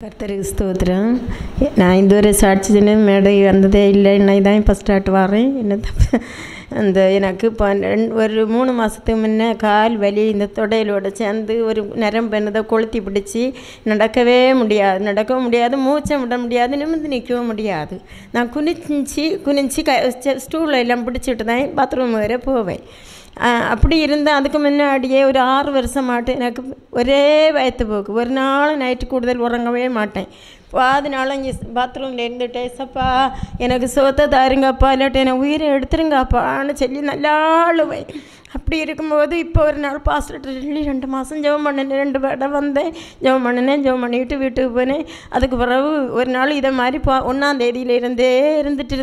கர்த்தருக்கு ஸ்தோத்திரம். நான் இதுவரை சாட்சின்னு மேடை வந்ததே இல்லை. இன்னைக்கு தான் இப்போ ஸ்டார்ட் வரேன். என்ன அந்த எனக்கு இப்போ ஒரு 3 மாதத்துக்கு முன்னே கால் வலி இந்த தொடையிலோட சேர்ந்து ஒரு நரம்பு என்னதை கொளுத்தி பிடிச்சி நடக்கவே முடியாது, மூச்சை விட முடியாது, நிமிர்ந்து நிற்கவும் முடியாது. நான் குனிஞ்சு ஸ்டூலில் எல்லாம் பிடிச்சிட்டு தான் பாத்ரூம் வரை போவேன். அப்படி இருந்தால் அதுக்கு முன்னாடியே ஒரு 6 வருஷமாட்டு எனக்கு ஒரே வயத்து போக்கு. ஒரு நாள் நைட்டு கூடுதல் உறங்கவே மாட்டேன். அதனால இங்கே பாத்ரூமில் இருந்துட்டு சப்பா எனக்கு சோத்தை தாருங்கப்பா, இல்லாட்டி என்னை உயிரை எடுத்துருங்கப்பான்னு சொல்லி நல்லா அழுவேன். அப்படி இருக்கும்போது இப்போ ஒரு நாள் பாஸ்டர்கிட்ட சொல்லி 2 மாதம் ஜெபம் பண்ணினேன். 2 தடவை வந்தேன், ஜெபம் பண்ணிவிட்டு வீட்டுக்கு போனேன். அதுக்கு பிறகு ஒரு நாள் இதை மாதிரி 1ஆம் தேதியிலேருந்தே இருந்துட்டு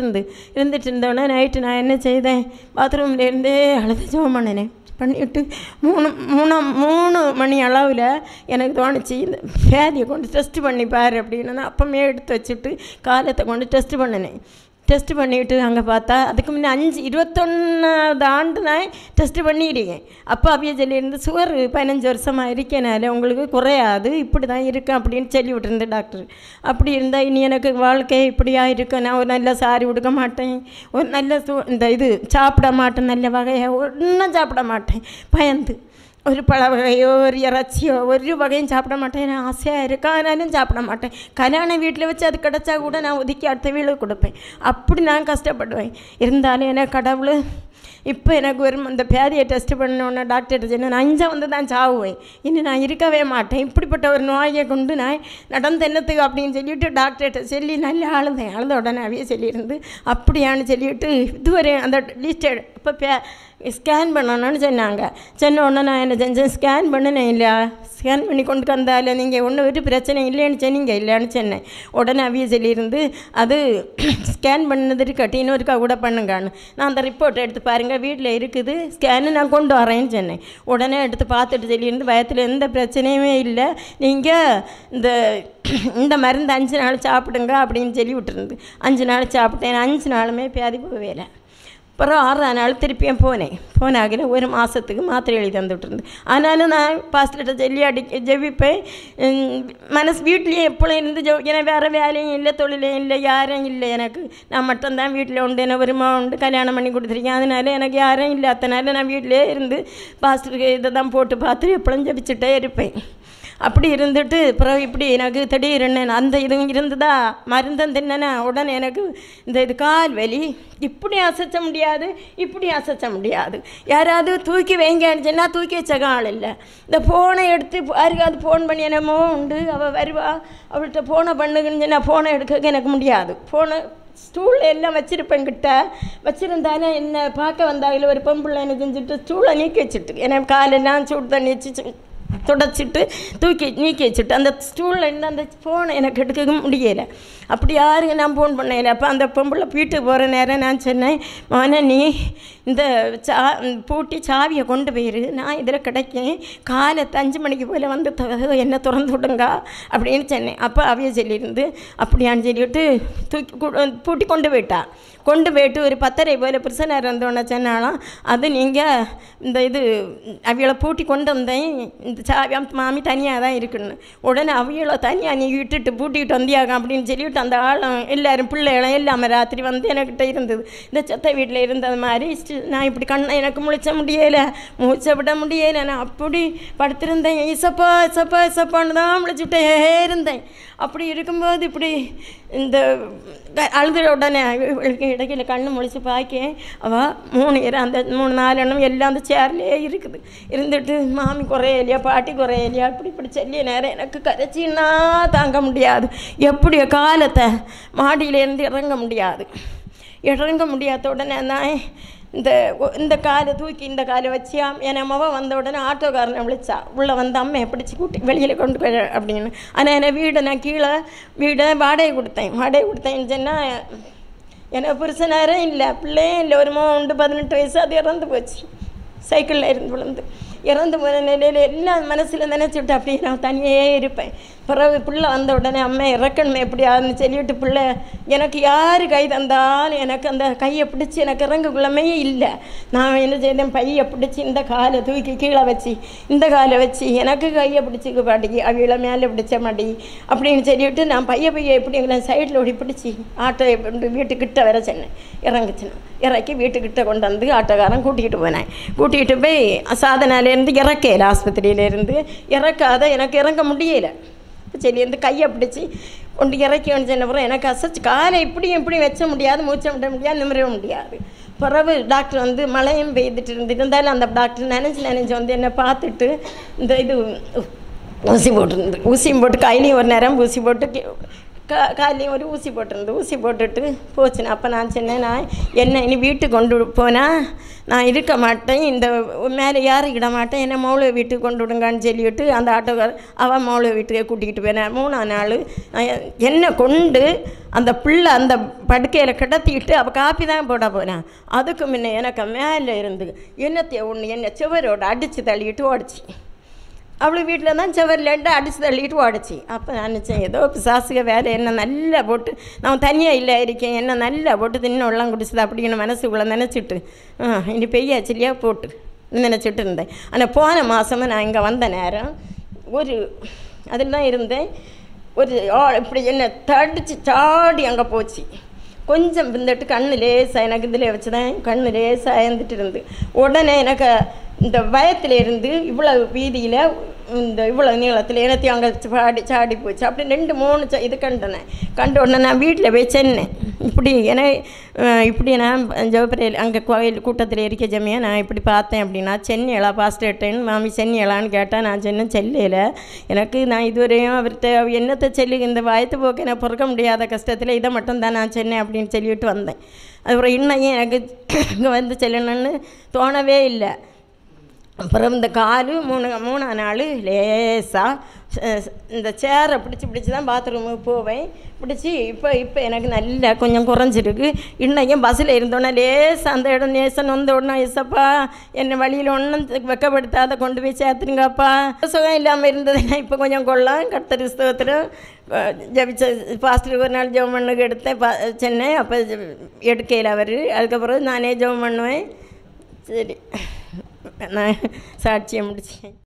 இருந்தோடனே நைட்டு நான் என்ன செய்தேன், பாத்ரூம்லேருந்தே அழுது ஜெபம் பண்ணிவிட்டு 3 மணி அளவில் எனக்கு தோணுச்சு இந்த வியாதியை கொண்டு டெஸ்ட் பண்ணி பாரு அப்படின்னு. நான் அப்பமே எடுத்து வச்சுட்டு காலத்தை கொண்டு டெஸ்ட் பண்ணிவிட்டு அங்கே பார்த்தா அதுக்கு முன்னே 21வது ஆண்டு நான் டெஸ்ட்டு பண்ணியிருக்கேன். அப்போ அவைய சொல்லியிருந்து சுகர் 15 வருஷமாக இருக்கனால உங்களுக்கு குறையாது, இப்படி தான் இருக்கும் அப்படின்னு சொல்லி விட்டுருந்தேன் டாக்டர். அப்படி இருந்தால் இனி எனக்கு வாழ்க்கை இப்படியாக இருக்கும், நான் ஒரு நல்ல சாரி உடுக்க மாட்டேன், ஒரு நல்ல இது சாப்பிட மாட்டேன், நல்ல வகையாக ஒன்றும் சாப்பிட மாட்டேன், பயந்து ஒரு பழ வகையோ ஒரு இறைச்சியோ ஒரு வகையும் சாப்பிட மாட்டேன். நான் ஆசையாக இருக்கேன், ஆனாலும் சாப்பிட மாட்டேன். கல்யாணம் வீட்டில் வச்சு அது கிடச்சா கூட நான் ஒதுக்கி அடுத்த வீடு கொடுப்பேன். அப்படி நான் கஷ்டப்படுவேன். இருந்தாலும் எனக்கு கடவுள் இப்போ எனக்கு ஒரு இந்த பேதியை டெஸ்ட் பண்ணோன்னே டாக்டர்கிட்ட சொன்னேன், நான் இங்கே வந்து தான் சாவுவேன், இனி நான் இருக்கவே மாட்டேன், இப்படிப்பட்ட ஒரு நோயை கொண்டு நான் நடந்து என்னத்துக்கு அப்படின்னு சொல்லிவிட்டு டாக்டர்கிட்ட சொல்லி நல்லா அழுத உடனே அவையே சொல்லியிருந்து அப்படியான்னு சொல்லிவிட்டு இதுவரை அந்த லிஸ்ட் இப்போ ஸ்கேன் பண்ணணும்னு சொன்னாங்க. சொன்ன உடனே நான் என்ன செஞ்சேன், ஸ்கேன் பண்ணினேன். இல்லை ஸ்கேன் பண்ணி கொண்டு வந்தாலும் நீங்கள் ஒன்றும் ஒரு பிரச்சனை இல்லைன்னு சொன்னீங்க, இல்லைன்னு சொன்னேன். உடனே அவைய சொல்லியிருந்து அது ஸ்கேன் பண்ணது இருக்கட்டி இன்னொருக்கா கூட பண்ணுங்கன்னு. நான் அந்த ரிப்போர்ட் எடுத்து பாருங்கள் வீட்டில் இருக்குது, ஸ்கேனு நான் கொண்டு வரேன்னு சொன்னேன். உடனே எடுத்து பார்த்துட்டு சொல்லியிருந்து வயத்தில் எந்த பிரச்சனையுமே இல்லை, நீங்கள் இந்த மருந்து 5 நாள் சாப்பிடுங்க அப்படின்னு சொல்லி விட்டுருந்து. 5 நாள் சாப்பிட்டேன். 5 நாளுமே பேதி போகவே. அப்புறம் 6ஆம் நாள் திருப்பியும் போனாகில் 1 மாதத்துக்கு மாத்திரை எழுதி தந்துவிட்டுருந்து. ஆனாலும் நான் பாஸ்டர்கிட்ட சொல்லி ஜெபிப்பேன். வீட்லேயே எப்பொழுதும் இருந்து ஏன்னா வேறு வேலையும் இல்லை, தொழிலையும் இல்லை, யாரும் இல்லை, எனக்கு நான் மட்டும்தான் வீட்டில் உண்டு, என்ன வருமா உண்டு, கல்யாணம் பண்ணி கொடுத்துருக்கேன். அதனால எனக்கு யாரும் இல்லை. அதனால நான் வீட்டிலே இருந்து பாஸ்டருக்கு இதை தான் போட்டு பார்த்து எப்பொழுதும் ஜெபிச்சுட்டே இருப்பேன். அப்படி இருந்துட்டு அப்புறம் இப்படி எனக்கு திடீர்னு அந்த இதுவும் இருந்ததா மருந்தம் தின்னா உடனே எனக்கு இது கால் வலி, இப்படி அசைச்ச முடியாது. யாராவது தூக்கி வைங்கன்னு சொன்னால் தூக்கி வச்ச ஆள் இல்லை. இந்த ஃபோனை எடுத்து யாருக்காவது ஃபோன் பண்ணி என்னமோ உண்டு, அவள் வருவா, அவள்கிட்ட ஃபோனை பண்ணுங்கன்னு சொன்னால் ஃபோனை எடுக்க எனக்கு முடியாது. ஃபோனை ஸ்டூல் எல்லாம் வச்சுருப்பேன், வச்சுருந்தாலும் என்ன பார்க்க வந்தாவில் ஒரு பொம்பளை என்ன செஞ்சுட்டு ஸ்டூலை நீக்கி வச்சுட்டு எனக்கு காலெல்லாம் சூடு தண்ணி வச்சு தொடச்சிட்டு நீக்கி வச்சுட்டு அந்த ஸ்டூலில் இருந்து அந்த ஃபோனை எனக்கு எடுக்க முடியலை. அப்படி யாருக்கு நான் ஃபோன் பண்ணல. அப்போ அந்த பொம்பளை வீட்டுக்கு போகிற நேரம் நான் சொன்னேன், மோனே நீ இந்த பூட்டி சாவியை கொண்டு போயிரு, நான் இதில் கிடைக்கேன், காலத்து 5 மணிக்கு போல் வந்து என்ன திறந்து விடுங்க அப்படின்னு சொன்னேன். அப்போ அவைய சொல்லியிருந்து அப்படியான்னு சொல்லிவிட்டு பூட்டி கொண்டு போயிட்டு ஒரு 10:30 போல் பிரச்சனை இருந்தோன்னே சொன்னாலும் அது நீங்கள் இந்த இது அவைகளை பூட்டி கொண்டு வந்தேன், இந்த சாவி மாமி தனியாக தான் இருக்குன்னு. உடனே அவைகளை தனியாக நீ விட்டுட்டு பூட்டிக்கிட்டு வந்தியாங்க அப்படின்னு சொல்லிவிட்டு அந்த ஆளும் எல்லோரும் பிள்ளைகளும் எல்லாமே ராத்திரி வந்து எனக்கிட்ட இருந்தது. இந்த செத்த வீட்டில் இருந்தது மாதிரி நான் இப்படி எனக்கு முழிச்ச முடியலை, மூச்சை விட முடியலை. நான் அப்படி படுத்திருந்தேன், இசப்பான்னு தான் முழிச்சுட்டே இருந்தேன். அப்படி இருக்கும்போது இப்படி இந்த அழுத உடனே இடையில கண்ணு முழிச்சு பார்க்கேன், அவள் 3 எண்ணம் எல்லாம் அந்த சேர்லேயே இருந்துட்டு மாமி குறையலையா, பாட்டி குறையலையா, இப்படி சொல்லிய நேரம் எனக்கு கரைச்சின்னா தாங்க முடியாது. எப்படி காலத்தை மாடியிலேருந்து இறங்க முடியாத உடனே நான் இந்த காலை தூக்கி இந்த காலை வச்சியா என் அம்மாவை வந்த உடனே ஆட்டோக்காரனை விழிச்சா, உள்ளே வந்து அம்மையை பிடிச்சி கூட்டி வெளியில் கொண்டு போய் அப்படின்னு. ஆனால் என்னை நான் கீழே வாடகை கொடுத்தேன்னு சொன்னால் எனக்கு புருஷனாரும் இல்லை, பிள்ளையும் இல்லை, ஒரு 18 வயசு அது இறந்து போச்சு, சைக்கிளில் இருந்து விழுந்து. இறந்து போன நிலையில் எல்லாம் மனசில் நினச்சிட்டு அப்படியே நான் தனியே இருப்பேன். பிறகு பிள்ளை வந்த உடனே அம்மா இறக்கணுமே எப்படியாதுன்னு சொல்லிவிட்டு பிள்ளை எனக்கு யார் கை தந்தாலும் எனக்கு அந்த கையை பிடிச்சி எனக்கு இறங்குக்குள்ளமே இல்லை. நான் என்ன செய்தேன், பையை பிடிச்சி இந்த காலை தூக்கி கீழே வச்சு இந்த காலை வச்சு எனக்கு கையை பிடிச்சிக்கு பாட்டி அவில மேலே பிடிச்ச மாட்டி அப்படின்னு சொல்லிவிட்டு நான் பையை எப்படிங்களா சைடில் ஓடி பிடிச்சி ஆட்டோ வீட்டுக்கிட்ட வர சொன்னேன். இறங்குச்சுன்னா இறக்கி வீட்டுக்கிட்ட கொண்டு வந்து ஆட்டோக்காரன் கூட்டிகிட்டு போனேன். கூட்டிகிட்டு போய் சாதனாலேருந்து இறக்கையில் ஆஸ்பத்திரியிலேருந்து இறக்காத எனக்கு இறங்க முடியலை. சரி வந்து கையை பிடிச்சி கொண்டு இறக்கி வந்து சொன்னப்புறம் எனக்கு அசைச்சு காலை இப்படியும் வச்ச முடியாது, மூச்சை விட முடியாது, நிமிர முடியாது. பிறகு டாக்டர் வந்து மழையும் பெய்துட்டு இருந்தாலும் அந்த டாக்டர் நினச்சி வந்து என்னை பார்த்துட்டு இந்த இது ஊசியும் போட்டு கையிலையும் ஒரு நேரம் ஊசி போட்டு காலையும் ஒரு ஊசி ஊசி போட்டுட்டு போச்சுண்ணா. அப்போ நான் சொன்னேன், நான் என்ன இனி வீட்டுக்கு கொண்டு போனால் நான் இருக்க மாட்டேன், இந்த மேலே யாருக்கிட மாட்டேன், என்னை மௌளை வீட்டுக்கு கொண்டு விடுங்கன்னு சொல்லிவிட்டு அந்த ஆட்டோக்கார் அவன் மௌளை வீட்டுக்கே கூட்டிகிட்டு போனேன். 3ஆம் நாள் என்னை கொண்டு அந்த பிள்ளை அந்த படுக்கையில் கிடத்திக்கிட்டு அவள் காப்பி தான் போட போனேன். அதுக்கு முன்னே எனக்கு மேலே இருந்து என்னை சுவரோடு அடித்து தள்ளிட்டு ஓடிச்சு. அவளு வீட்டில் தான் செவர்லேண்டு அடித்து தள்ளிட்டு ஓடிச்சு. அப்போ நான் நினச்சேன், ஏதோ பிசாசுக வேலை என்ன நல்லா போட்டு நான் தனியாக இல்லை இருக்கேன், என்ன நல்லா போட்டு தின்னெல்லாம் குடிச்சது அப்படின்னு மனசுக்குள்ளே நினச்சிட்டு இனி பெய்யாச்சு இல்லையா போட்டு நினச்சிட்டு இருந்தேன். ஆனால் போன மாதமும் நான் இங்கே வந்த நேரம் ஒரு அதில் தான் இருந்தேன். ஒரு இப்படி என்னை தடிச்சு சாடி அங்கே போச்சு. கொஞ்சம் பிந்துட்டு கண்ணு லேசாக எனக்கு இதில் வச்சு தான் கண்ணு லேசாக அயர்ந்துட்டு இருந்து உடனே எனக்கு இந்த பயத்தில் இருந்து இவ்வளோ வீதியில் இந்த இவ்வளோ நீளத்தில் எனத்தையும் அங்கே சாடி போச்சு. அப்படி 2-3 இது கண்ட உடனே நான் வீட்டில் போய் சென்னேன். இப்படி நான் ஜோபரையில் அங்கே கோயில் கூட்டத்தில் இருக்க ஜமையாக நான் இப்படி பார்த்தேன் அப்படின்னா சென்னையலா பாஸ்டர்ட்டேன்னு மாமி சென்னையலான்னு கேட்டால் நான் சொன்னேன் செல்லையில் எனக்கு நான் இதுவரையும் அவர்கிட்ட என்னத்தை செல்லு இந்த வயத்து போக்கு எனக்கு பொறுக்க முடியாத கஷ்டத்தில் இதை மட்டும்தான் நான் சென்னேன் அப்படின்னு சொல்லிவிட்டு வந்தேன். அதுக்கப்புறம் இன்னையும் எனக்கு இங்கே வந்து செல்லணும்னு தோணவே இல்லை. அப்புறம் இந்த காலு 3ஆம் நாள் லேசாக இந்த சேரை பிடிச்சி தான் பாத்ரூமுக்கு போவேன். பிடிச்சி இப்போ எனக்கு நல்லா கொஞ்சம் குறைஞ்சிருக்கு. இன்னைக்கும் பஸ்ஸில் இருந்தோன்னே லேசாக அந்த இடம் நேசன் வந்த உடனே ஏசப்பா என்னை வழியில் ஒன்றும் வெக்கப்படுத்தாத கொண்டு போய் சேர்த்துருங்கப்பா. சுகம் இல்லாமல் இருந்ததுன்னா இப்போ கொஞ்சம் கொள்ளலாம் கர்த்தர் கிறிஸ்தவத்தில் ஜபிச்ச பாஸ்டர் ஒரு நாள் ஜெபம் பண்ணுக்கு எடுத்தேன் சென்னை. அப்போ எடுக்கையில் அவர் அதுக்கப்புறம் நானே ஜெபம் பண்ணுவேன். சரி நான் சாட்சியை முடித்தேன்.